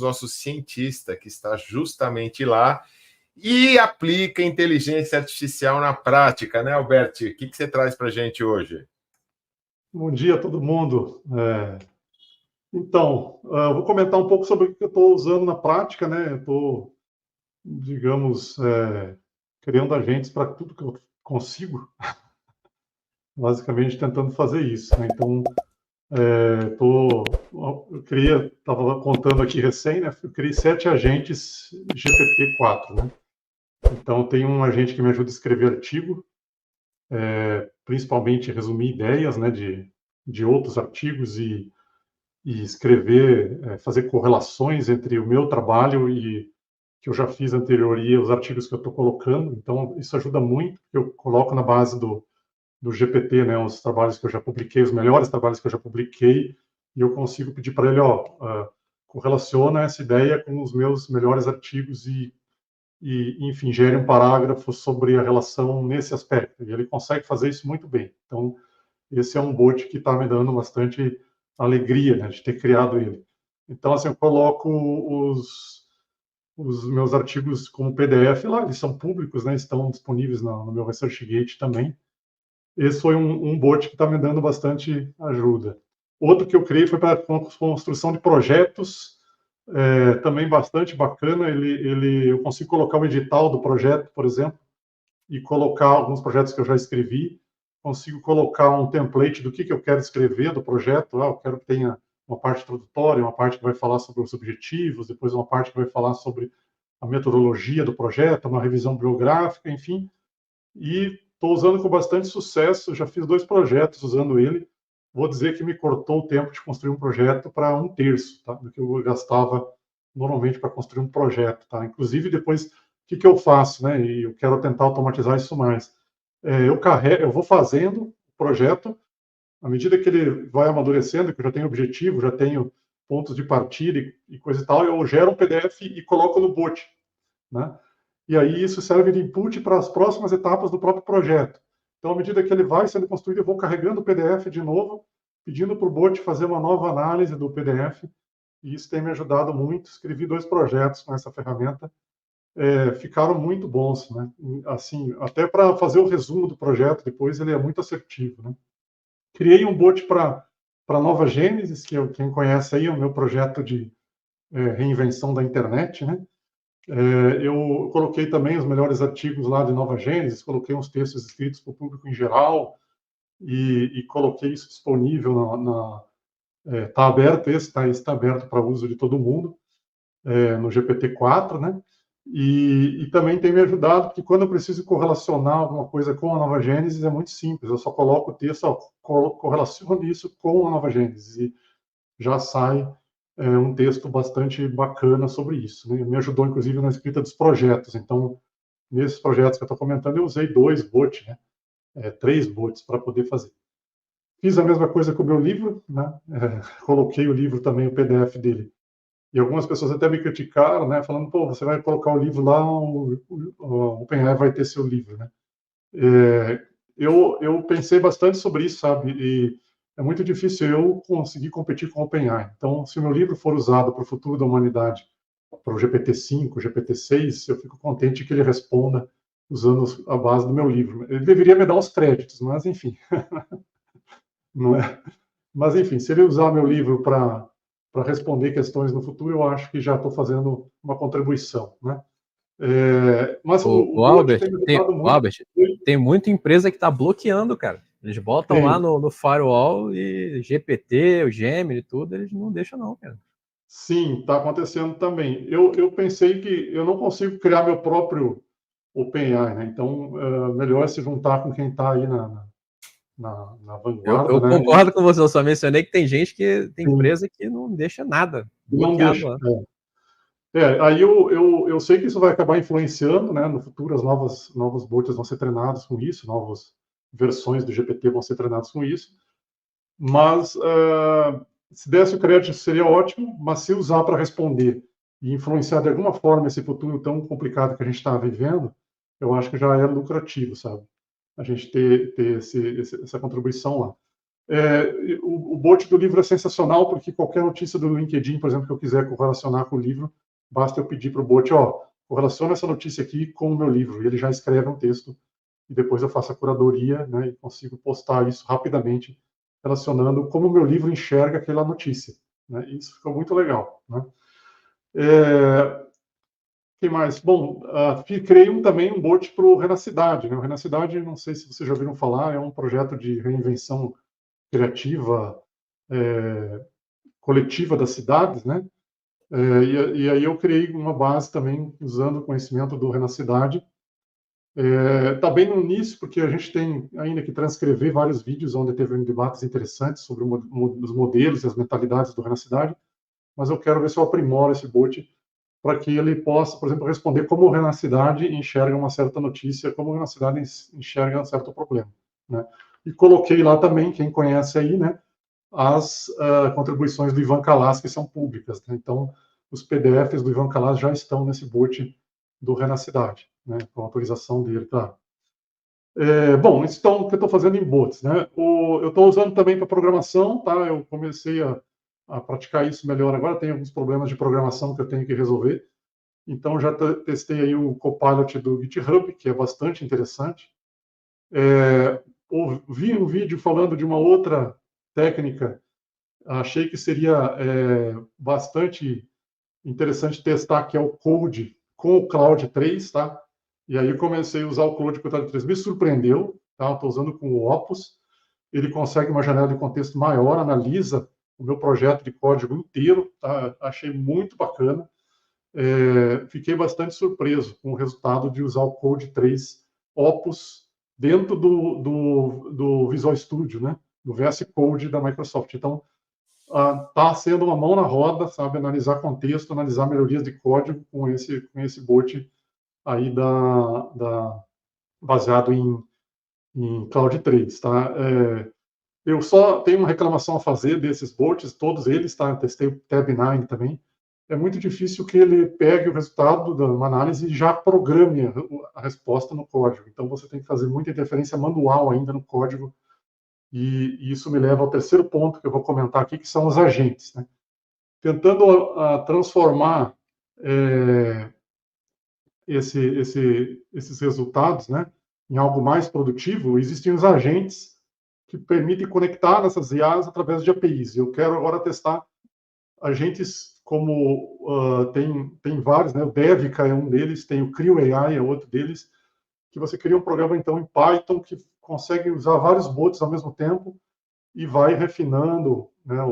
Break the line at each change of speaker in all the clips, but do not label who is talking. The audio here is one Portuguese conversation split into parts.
nosso cientista, que está justamente lá e aplica inteligência artificial na prática, né, Alberti? O que você traz para a gente hoje?
Bom dia a todo mundo. Então, eu vou comentar um pouco sobre o que eu estou usando na prática, né? Eu estou, digamos, criando agentes para tudo que eu consigo, basicamente tentando fazer isso, né? Então, estava contando aqui recém, né? Eu criei 7 agentes GPT-4, né? Então, tem um agente que me ajuda a escrever artigo, principalmente resumir ideias, né, de outros artigos e escrever, fazer correlações entre o meu trabalho e que eu já fiz anterior e os artigos que eu estou colocando. Então, isso ajuda muito, porque eu coloco na base do GPT, né, os trabalhos que eu já publiquei, os melhores trabalhos que eu já publiquei, e eu consigo pedir para ele, correlaciona essa ideia com os meus melhores artigos enfim, gere um parágrafo sobre a relação nesse aspecto. E ele consegue fazer isso muito bem. Então, esse é um bot que está me dando bastante alegria, né, de ter criado ele. Então, assim, eu coloco os meus artigos como PDF lá, eles são públicos, né, estão disponíveis no meu ResearchGate também. Esse foi um bot que está me dando bastante ajuda. Outro que eu criei foi para a construção de projetos, também bastante bacana. Eu consigo colocar o edital do projeto, por exemplo, e colocar alguns projetos que eu já escrevi. Consigo colocar um template do que eu quero escrever do projeto. Eu quero que tenha uma parte introdutória, uma parte que vai falar sobre os objetivos, depois uma parte que vai falar sobre a metodologia do projeto, uma revisão bibliográfica, enfim. E estou usando com bastante sucesso. Já fiz 2 projetos usando ele. Vou dizer que me cortou o tempo de construir um projeto para 1/3, tá, do que eu gastava normalmente para construir um projeto. Tá? Inclusive, depois, o que eu faço? Né? E eu quero tentar automatizar isso mais. Eu vou fazendo o projeto, à medida que ele vai amadurecendo, que eu já tenho objetivo, já tenho pontos de partida e coisa e tal, eu gero um PDF e coloco no bot, né? E aí isso serve de input para as próximas etapas do próprio projeto. Então, à medida que ele vai sendo construído, eu vou carregando o PDF de novo, pedindo para o bot fazer uma nova análise do PDF, e isso tem me ajudado muito. Escrevi 2 projetos com essa ferramenta, ficaram muito bons, né? Assim, até para fazer o resumo do projeto depois, ele é muito assertivo, né? Criei um bot para Nova Gênesis, que quem conhece aí, é o meu projeto de reinvenção da internet, né? Eu coloquei também os melhores artigos lá de Nova Gênesis, coloquei uns textos escritos para o público em geral e coloquei isso disponível está aberto, está aberto para uso de todo mundo, no GPT-4, né? E também tem me ajudado, porque quando eu preciso correlacionar alguma coisa com a Nova Gênesis, é muito simples, eu só coloco o texto, correlaciono isso com a Nova Gênesis, e já sai um texto bastante bacana sobre isso, né? Me ajudou, inclusive, na escrita dos projetos. Então, nesses projetos que eu estou comentando, eu usei 2 bots, né? 3 bots para poder fazer. Fiz a mesma coisa com o meu livro, né? Coloquei o livro também, o PDF dele. E algumas pessoas até me criticaram, né? Falando, pô, você vai colocar o livro lá, o OpenAI vai ter seu livro, né? Eu pensei bastante sobre isso, sabe? E é muito difícil eu conseguir competir com o OpenAI. Então, se o meu livro for usado para o futuro da humanidade, para o GPT-5, GPT-6, eu fico contente que ele responda usando a base do meu livro. Ele deveria me dar os créditos, mas enfim. Não é? Mas enfim, se ele usar meu livro para responder questões no futuro, eu acho que já estou fazendo uma contribuição, né? Mas o Bolt tem me ajudado muito.
Albert, tem muita empresa que está bloqueando, cara. Eles botam lá no firewall e GPT, o Gemini, tudo, eles não deixam não, cara.
Sim, está acontecendo também. Eu pensei que eu não consigo criar meu próprio OpenAI, né? Então, melhor se juntar com quem está aí na vanguarda.
Eu concordo com você, eu só mencionei que tem gente tem empresa que não deixa nada bloqueado
não deixa,
lá.
Aí eu sei que isso vai acabar influenciando, né? No futuro, as novos bots vão ser treinados com isso, novas versões do GPT vão ser treinadas com isso. Mas se desse o crédito seria ótimo, mas se usar para responder e influenciar de alguma forma esse futuro tão complicado que a gente está vivendo, eu acho que já é lucrativo, sabe? A gente ter essa contribuição lá. O bot do livro é sensacional, porque qualquer notícia do LinkedIn, por exemplo, que eu quiser correlacionar com o livro, basta eu pedir para o bot, correlaciona essa notícia aqui com o meu livro, e ele já escreve um texto, e depois eu faço a curadoria, né, e consigo postar isso rapidamente, relacionando como o meu livro enxerga aquela notícia. Né? Isso ficou muito legal. Né? Que mais? Bom, criei também um bot para o Renacidade. Né? O Renacidade, não sei se vocês já ouviram falar, é um projeto de reinvenção criativa coletiva das cidades, né? E aí eu criei uma base também usando o conhecimento do Renacidade. Está bem no início, porque a gente tem ainda que transcrever vários vídeos onde teve debates interessantes sobre os modelos e as mentalidades do Renacidade, mas eu quero ver se eu aprimoro esse bot para que ele possa, por exemplo, responder como o Renacidade enxerga uma certa notícia, como o Renacidade enxerga um certo problema. Né? E coloquei lá também, quem conhece aí, né, as contribuições do Ivan Kalas, que são públicas. Né? Então, os PDFs do Ivan Kalas já estão nesse bot do Renacidade, né? Com a autorização dele. Tá? Bom, isso então, o que eu estou fazendo em bots. Né? Eu estou usando também para programação. Tá? Eu comecei a praticar isso melhor agora. Tem alguns problemas de programação que eu tenho que resolver. Então, já testei aí o Copilot do GitHub, que é bastante interessante. Vi um vídeo falando de uma outra técnica, achei que seria bastante interessante testar, que é o Code com o Cloud 3, tá? E aí eu comecei a usar o Cloud com o Cloud 3, me surpreendeu, tá? Estou usando com o Opus, ele consegue uma janela de contexto maior, analisa o meu projeto de código inteiro, tá? Achei muito bacana. Fiquei bastante surpreso com o resultado de usar o Code 3 Opus dentro do Visual Studio, né? Do VS Code da Microsoft. Então, está sendo uma mão na roda, sabe? Analisar contexto, analisar melhorias de código com esse bot aí baseado em Cloud 3, tá? Eu só tenho uma reclamação a fazer desses bots, todos eles, tá? Eu testei o Tab9 também. É muito difícil que ele pegue o resultado de uma análise e já programe a resposta no código. Então, você tem que fazer muita interferência manual ainda no código. E isso me leva ao terceiro ponto que eu vou comentar aqui, que são os agentes. Né? Tentando transformar esses resultados, né, em algo mais produtivo, existem os agentes que permitem conectar essas IAs através de APIs. Eu quero agora testar agentes como tem vários, né? O Devika é um deles, tem o Crio AI é outro deles, que você cria um programa então em Python que consegue usar vários bots ao mesmo tempo e vai refinando, né,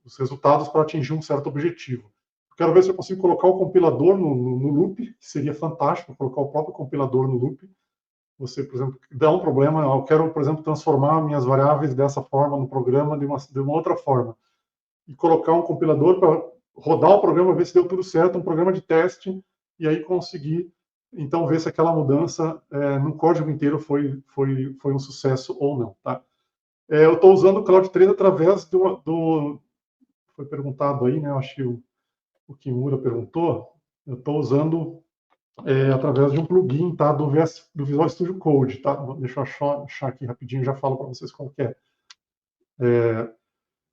os resultados para atingir um certo objetivo. Quero ver se eu consigo colocar o compilador no loop, que seria fantástico, colocar o próprio compilador no loop. Você, por exemplo, dá um problema, eu quero, por exemplo, transformar minhas variáveis dessa forma no programa de uma outra forma. E colocar um compilador para rodar o programa, ver se deu tudo certo, um programa de teste, e aí conseguir, então, ver se aquela mudança no código inteiro foi um sucesso ou não. Tá? Eu estou usando o Cloud 3 através foi perguntado aí, né? Eu acho que o Kimura perguntou. Eu estou usando através de um plugin, tá? Do Visual Studio Code, tá? Deixa eu achar aqui rapidinho, já falo para vocês qual que é.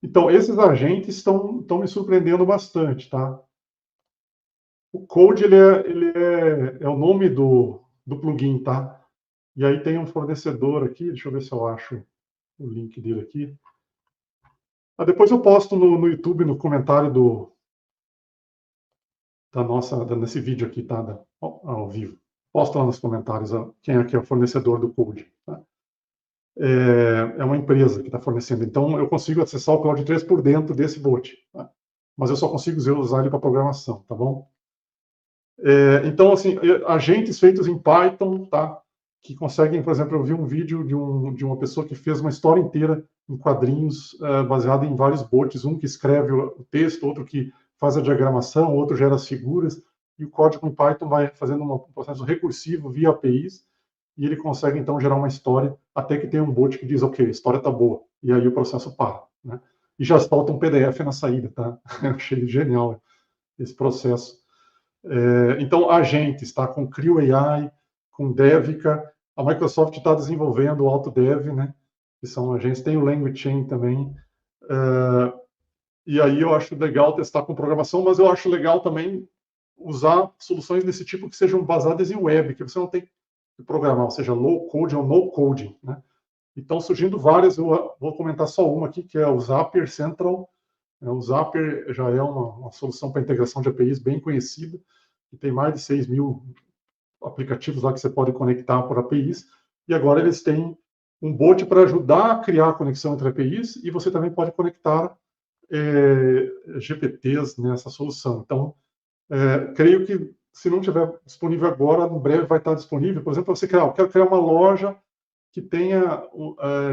Então, esses agentes estão me surpreendendo bastante, tá? O Code, ele é o nome do plugin, tá? E aí tem um fornecedor aqui, deixa eu ver se eu acho o link dele aqui. Depois eu posto no YouTube, no comentário nesse vídeo aqui, tá? Ao vivo. Posto lá nos comentários quem é que é o fornecedor do Code. Tá? É uma empresa que está fornecendo. Então, eu consigo acessar o Cloud 3 por dentro desse bot. Tá? Mas eu só consigo usar ele para programação, tá bom? Então, assim, agentes feitos em Python, tá? Que conseguem, por exemplo, eu vi um vídeo de uma pessoa que fez uma história inteira em quadrinhos, baseada em vários bots, um que escreve o texto, outro que faz a diagramação, outro gera as figuras, e o código em Python vai fazendo um processo recursivo via APIs, e ele consegue, então, gerar uma história, até que tem um bot que diz, ok, a história está boa, e aí o processo para, né? E já solta um PDF na saída, tá? Eu achei genial esse processo. Então, agentes, tá? Com Crio AI, com Devika, a Microsoft está desenvolvendo o AutoDev, né? que são agentes, tem o LanguageChain também, e aí eu acho legal testar com programação, mas eu acho legal também usar soluções desse tipo que sejam basadas em web, que você não tem que programar, ou seja, low code ou no coding, né? Então, surgindo várias, eu vou comentar só uma aqui, que é o Zapier Central. O Zapier já é uma solução para integração de APIs bem conhecida, que tem mais de 6 mil aplicativos lá que você pode conectar por APIs, e agora eles têm um bot para ajudar a criar a conexão entre APIs, e você também pode conectar GPTs nessa solução. Então, creio que se não estiver disponível agora, em breve vai estar disponível. Por exemplo, você criar, eu quero criar uma loja que tenha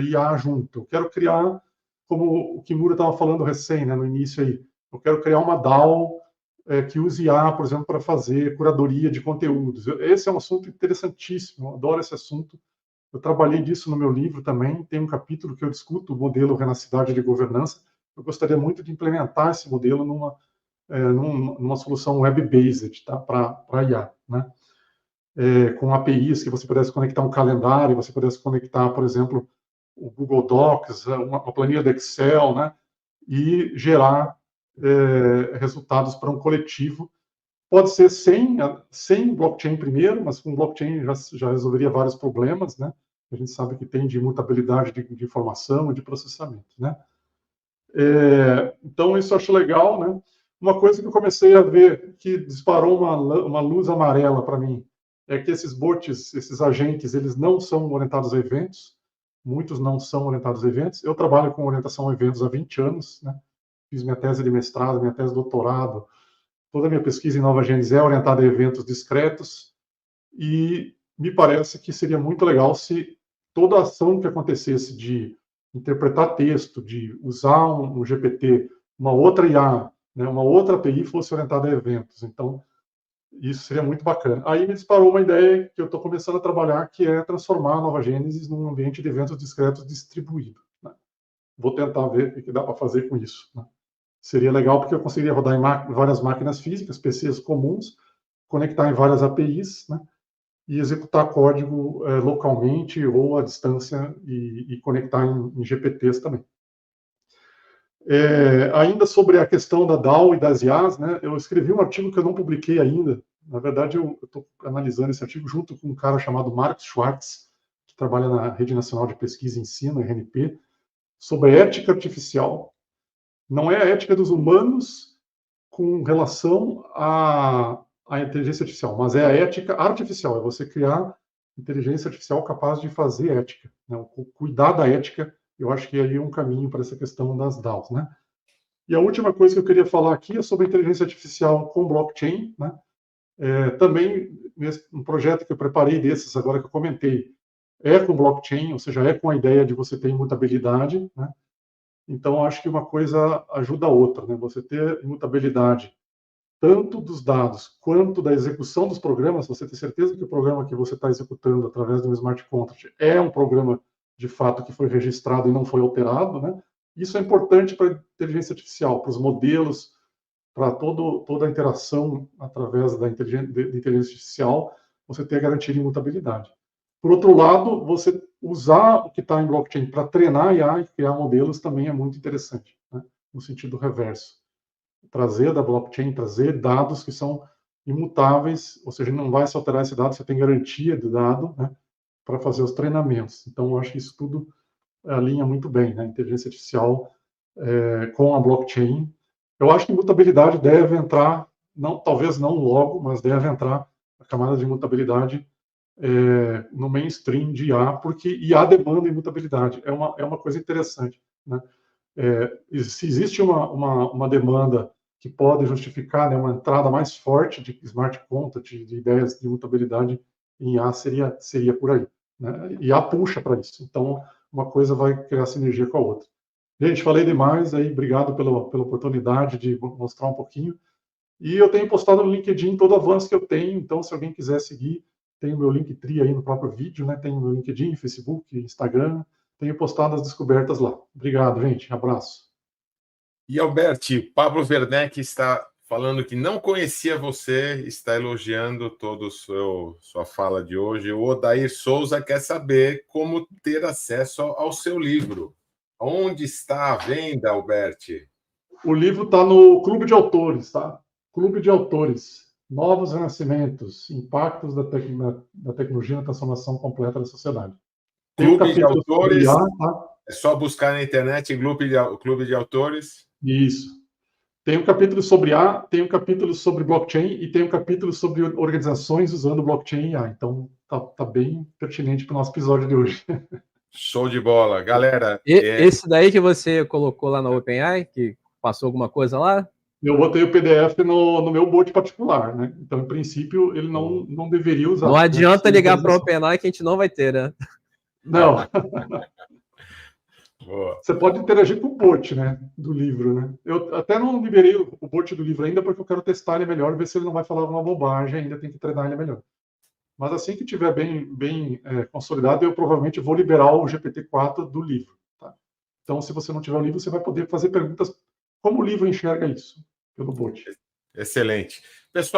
IA junto. Eu quero criar, como o Kimura estava falando recém, né, no início aí, eu quero criar uma DAO que use IA, por exemplo, para fazer curadoria de conteúdos. Esse é um assunto interessantíssimo, eu adoro esse assunto. Eu trabalhei disso no meu livro também, tem um capítulo que eu discuto o modelo Renacidade de Governança. Eu gostaria muito de implementar esse modelo numa solução web-based, tá? Para IA, né? Com APIs que você pudesse conectar um calendário, você pudesse conectar, por exemplo, o Google Docs, uma planilha do Excel, né? E gerar resultados para um coletivo. Pode ser sem blockchain primeiro, mas com blockchain já resolveria vários problemas, né? A gente sabe que tem de imutabilidade de informação e de processamento, né? Então, isso eu acho legal, né? Uma coisa que eu comecei a ver que disparou uma luz amarela para mim é que esses bots, esses agentes, eles não são orientados a eventos. Muitos não são orientados a eventos. Eu trabalho com orientação a eventos há 20 anos, né? Fiz minha tese de mestrado, minha tese de doutorado. Toda a minha pesquisa em Nova Gênesis é orientada a eventos discretos. E me parece que seria muito legal se toda ação que acontecesse de interpretar texto, de usar um GPT, uma outra IA, né, uma outra API fosse orientada a eventos. Então, isso seria muito bacana. Aí me disparou uma ideia que eu estou começando a trabalhar, que é transformar a Nova Gênesis num ambiente de eventos discretos distribuído, né? Vou tentar ver o que dá para fazer com isso, né? Seria legal porque eu conseguiria rodar em várias máquinas físicas, PCs comuns, conectar em várias APIs, né? E executar código localmente ou à distância e conectar em GPTs também. Ainda sobre a questão da DAO e das IAs, né, eu escrevi um artigo que eu não publiquei ainda. Na verdade, eu estou analisando esse artigo junto com um cara chamado Marcos Schwartz, que trabalha na Rede Nacional de Pesquisa e Ensino, RNP, sobre ética artificial. Não é a ética dos humanos com relação à inteligência artificial, mas é a ética artificial, é você criar inteligência artificial capaz de fazer ética, né? Cuidar da ética. Eu acho que aí é um caminho para essa questão das DAOs, né? E a última coisa que eu queria falar aqui é sobre inteligência artificial com blockchain, né? Também, um projeto que eu preparei desses, agora que eu comentei, é com blockchain, ou seja, é com a ideia de você ter imutabilidade, né? Então, acho que uma coisa ajuda a outra, né? Você ter imutabilidade tanto dos dados quanto da execução dos programas, você ter certeza que o programa que você está executando através de um smart contract é um programa de fato que foi registrado e não foi alterado, né? Isso é importante para a inteligência artificial, para os modelos, para toda a interação através da inteligência artificial, você ter a garantia de imutabilidade. Por outro lado, você usar o que está em blockchain para treinar IA e criar modelos também é muito interessante, né? No sentido reverso. Trazer da blockchain, trazer dados que são imutáveis, ou seja, não vai se alterar esse dado, você tem garantia do dado, né, para fazer os treinamentos. Então, eu acho que isso tudo alinha muito bem, né, inteligência artificial com a blockchain. Eu acho que imutabilidade deve entrar, não, talvez não logo, mas deve entrar a camada de imutabilidade no mainstream de IA, porque IA demanda imutabilidade. É uma coisa interessante, né? Se existe uma demanda que pode justificar, né, uma entrada mais forte de smart contract, de ideias de imutabilidade em IA, seria por aí, né? IA puxa para isso. Então, uma coisa vai criar sinergia com a outra. Gente, falei demais aí, obrigado pela oportunidade de mostrar um pouquinho. E eu tenho postado no LinkedIn todo o avanço que eu tenho, então se alguém quiser seguir, tem o meu Linktree aí no próprio vídeo, né? Tem o meu LinkedIn, Facebook, Instagram, tenho postado as descobertas lá. Obrigado, gente. Abraço.
E Alberti, Pablo Werneck está falando que não conhecia você, está elogiando toda sua fala de hoje. O Odair Souza quer saber como ter acesso ao seu livro. Onde está a venda, Alberti?
O livro está no Clube de Autores, tá? Clube de Autores. Novos Renascimentos, Impactos da Tecnologia na Transformação Completa da Sociedade. Tem
Clube de Autores,
tá?
É só buscar na internet Clube de Autores.
Isso. Tem um capítulo sobre IA, tem um capítulo sobre blockchain e tem um capítulo sobre organizações usando blockchain e IA. Então, tá bem pertinente para o nosso episódio de hoje.
Show de bola. Galera...
Esse daí que você colocou lá na OpenAI, que passou alguma coisa lá?
Eu botei o PDF no meu bot particular, né? Então, em princípio, ele não deveria usar.
Não adianta ligar para a OpenAI que a gente não vai ter, né?
Não.
Boa.
Você pode interagir com o bot, né? Do livro, né? Eu até não liberei o bot do livro ainda, porque eu quero testar ele melhor, ver se ele não vai falar alguma bobagem, ainda tem que treinar ele melhor. Mas assim que tiver bem consolidado, eu provavelmente vou liberar o GPT-4 do livro. Tá? Então, se você não tiver o livro, você vai poder fazer perguntas como o livro enxerga isso, pelo bot.
Excelente. Pessoal,